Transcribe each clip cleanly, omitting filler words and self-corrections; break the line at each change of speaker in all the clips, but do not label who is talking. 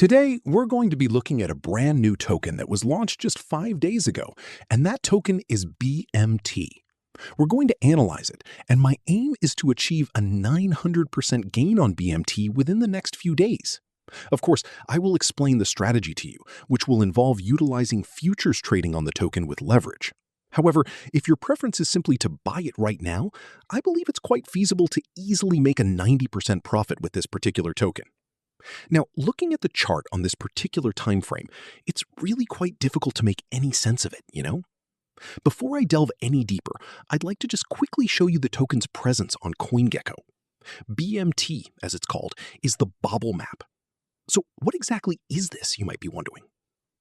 Today, we're going to be looking at a brand new token that was launched just 5 days ago, and that token is BMT. We're going to analyze it, and my aim is to achieve a 900% gain on BMT within the next few days. Of course, I will explain the strategy to you, which will involve utilizing futures trading on the token with leverage. However, if your preference is simply to buy it right now, I believe it's quite feasible to easily make a 90% profit with this particular token. Now, looking at the chart on this particular time frame, it's really quite difficult to make any sense of it. Before I delve any deeper, I'd like to just quickly show you the token's presence on CoinGecko. BMT, as it's called, is the bobble map. So what exactly is this, you might be wondering?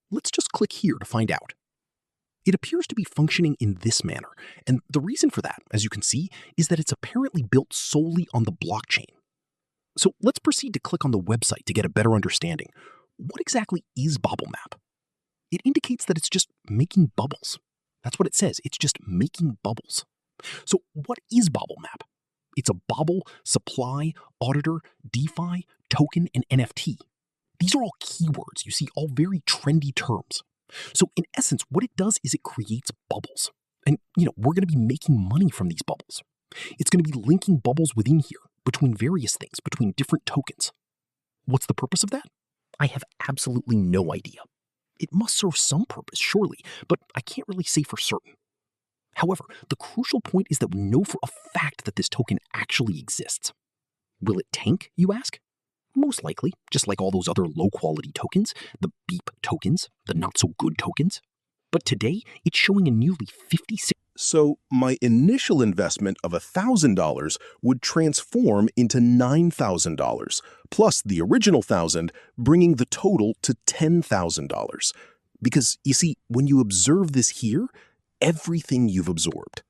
Let's just click here to find out. It appears to be functioning in this manner, and the reason for that, as you can see, is that it's apparently built solely on the blockchain. So let's proceed to click on the website to get a better understanding. What exactly is Bobble Map? It indicates that it's just making bubbles. That's what it says. It's just making bubbles. So what is Bobble Map? It's a bobble, supply, auditor, DeFi, token, and NFT. These are all keywords, you see, all very trendy terms. So in essence, what it does is it creates bubbles. And, we're going to be making money from these bubbles. It's going to be linking bubbles within here, between various things, between different tokens. What's the purpose of that? I have absolutely no idea. It must serve some purpose, surely, but I can't really say for certain. However, the crucial point is that we know for a fact that this token actually exists. Will it tank, you ask? Most likely, just like all those other low-quality tokens, the beep tokens, the not-so-good tokens. But today, it's showing a nearly 56...
So my initial investment of $1,000 would transform into $9,000, plus the original $1,000, bringing the total to $10,000. Because, you see, when you observe this here, everything you've absorbed,